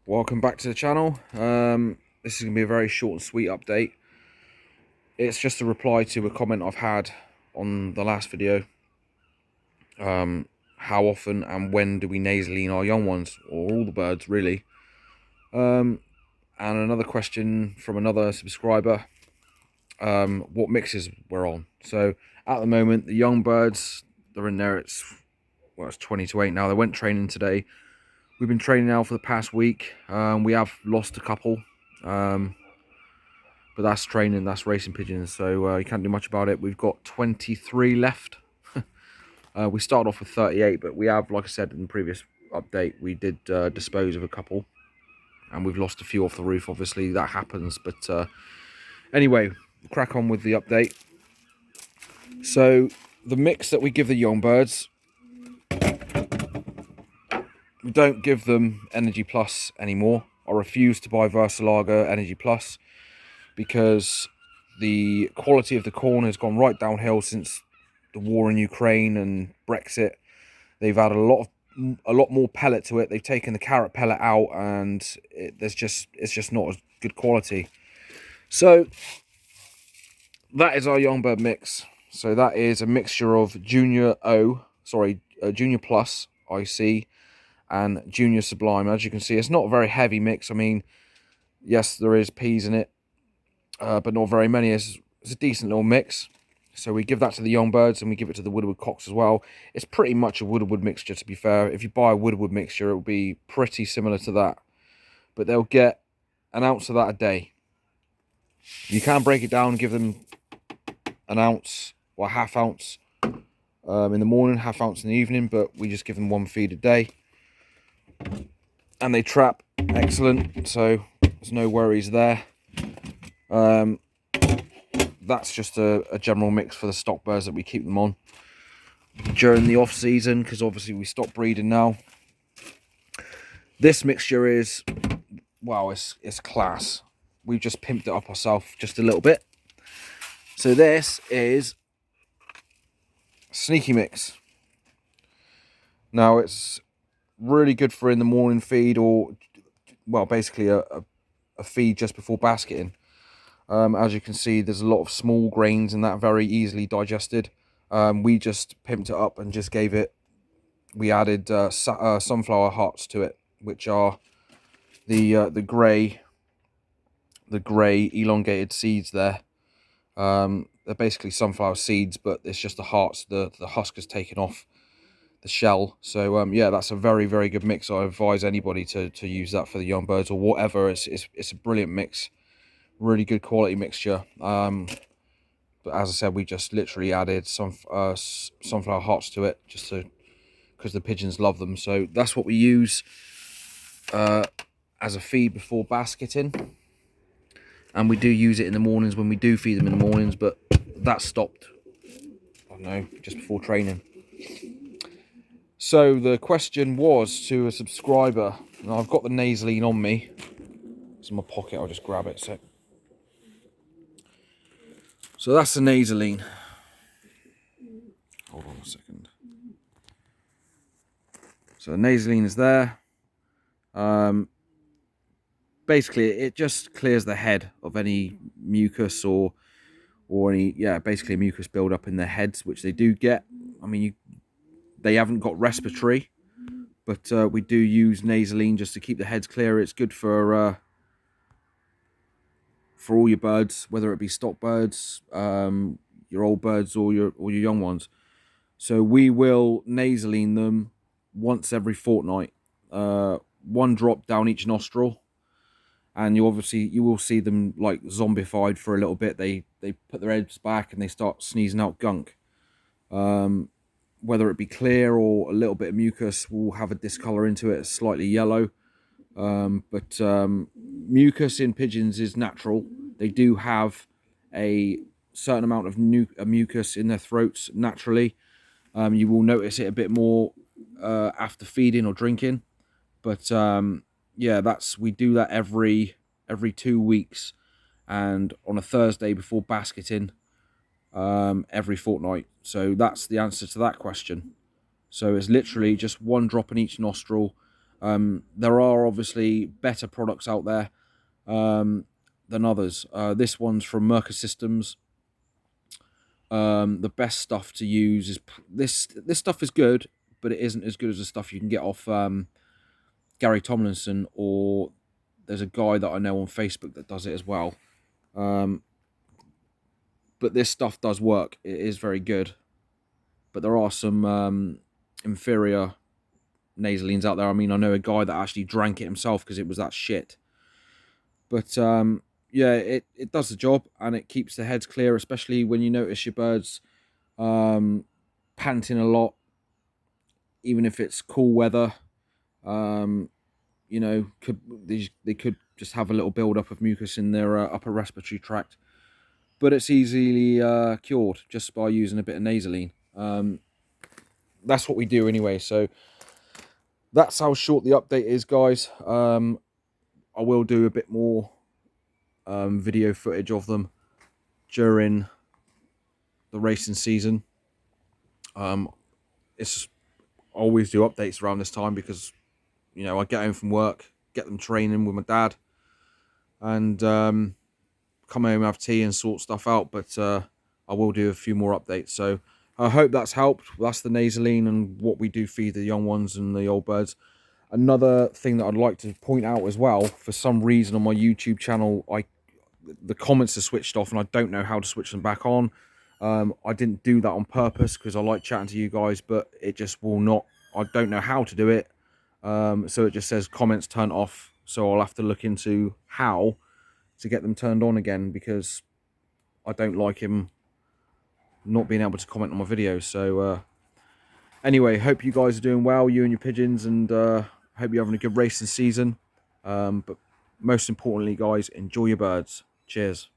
Welcome back to the channel. This is going to be a very short and sweet update. It's just a reply to a comment I've had on the last video. How often and when do we nasaline our young ones, or all the birds really? And another question from another subscriber, what mixes we're on. So at the moment, the young birds, they're in there, it's 20 to 8 now. They went training today. We've been training now for the past week. We have lost a couple, but that's training, that's racing pigeons, so you can't do much about it. We've got 23 left. We started off with 38, but we have, like I said in the previous update, we did dispose of a couple, and we've lost a few off the roof. Obviously, that happens, but anyway, crack on with the update. So the mix that we give the young birds, we don't give them Energy Plus anymore. I refuse to buy Versalager Energy Plus because the quality of the corn has gone right downhill since the war in Ukraine and Brexit. They've added a lot more pellet to it. They've taken the carrot pellet out, and it's just not as good quality. So that is our young bird mix. So that is a mixture of Junior Plus IC and Junior Sublime. As you can see, it's not a very heavy mix. I mean, yes, there is peas in it, but not very many. It's a decent little mix. So we give that to the young birds, and we give it to the Woodwood cocks as well. It's pretty much a Woodwood mixture, to be fair. If you buy a Woodwood mixture, it will be pretty similar to that. But they'll get an ounce of that a day. You can break it down and give them an ounce or a half ounce in the morning, half ounce in the evening, but we just give them one feed a day. And they trap excellent, so there's no worries there. That's just a general mix for the stock birds that we keep them on during the off season, because obviously we stop breeding now. This mixture is, wow, it's class. We've just pimped it up ourselves just a little bit. So this is Sneaky Mix. Now it's really good for in the morning feed, or well, basically a feed just before basketing. As you can see, there's a lot of small grains in that, very easily digested. We just pimped it up and just gave it, we added sunflower hearts to it, which are the grey elongated seeds there. They're basically sunflower seeds, but it's just the hearts, the husk is taken off the shell. So yeah, that's a very, very good mix. I advise anybody to use that for the young birds or whatever. It's a brilliant mix, really good quality mixture. But as I said, we just literally added some sunflower hearts to it, just to, because the pigeons love them. So that's what we use as a feed before basketing. And we do use it in the mornings when we do feed them in the mornings, but that stopped, I don't know, just before training. So the question was to a subscriber. Now I've got the nasaline on me. It's in my pocket, I'll just grab it. So that's the nasaline. Hold on a second. So the nasaline is there. Basically, it just clears the head of any mucus or any, yeah, basically mucus build-up in their heads, which they do get. I mean, they haven't got respiratory, but we do use nasaline just to keep the heads clear. It's good for all your birds, whether it be stock birds, your old birds, or your young ones. So we will nasaline them once every fortnight, one drop down each nostril. And you will see them like zombified for a little bit. They put their heads back and they start sneezing out gunk. Whether it be clear or a little bit of mucus will have a discolor into it, slightly yellow. But mucus in pigeons is natural. They do have a certain amount of mucus in their throats naturally. You will notice it a bit more after feeding or drinking. But yeah, we do that every 2 weeks, and on a Thursday before basketing, every fortnight. So that's the answer to that question. So it's literally just one drop in each nostril, There are obviously better products out there than others. This one's from Merca Systems. The best stuff to use is this stuff is good, but it isn't as good as the stuff you can get off Gary Tomlinson, or there's a guy that I know on Facebook that does it as well. But this stuff does work. It is very good. But there are some inferior nasalines out there. I mean, I know a guy that actually drank it himself because it was that shit. But yeah, it does the job, and it keeps the heads clear, especially when you notice your birds panting a lot, even if it's cool weather. You know, they could just have a little build up of mucus in their upper respiratory tract. But it's easily cured just by using a bit of nasaline. That's what we do anyway. So that's how short the update is, guys. I will do a bit more video footage of them during the racing season. It's I always do updates around this time because, you know, I get home from work, get them training with my dad, and come home, have tea and sort stuff out. But I will do a few more updates. So I hope that's helped. That's the nasaline and what we do feed the young ones and the old birds. Another thing that I'd like to point out as well, for some reason on my YouTube channel, the comments are switched off and I don't know how to switch them back on. I didn't do that on purpose because I like chatting to you guys, but it just will not. I don't know how to do it. So it just says comments turned off. So I'll have to look into how to get them turned on again, because I don't like him not being able to comment on my videos. So anyway, hope you guys are doing well, you and your pigeons, and hope you're having a good racing season. But most importantly, guys, enjoy your birds. Cheers.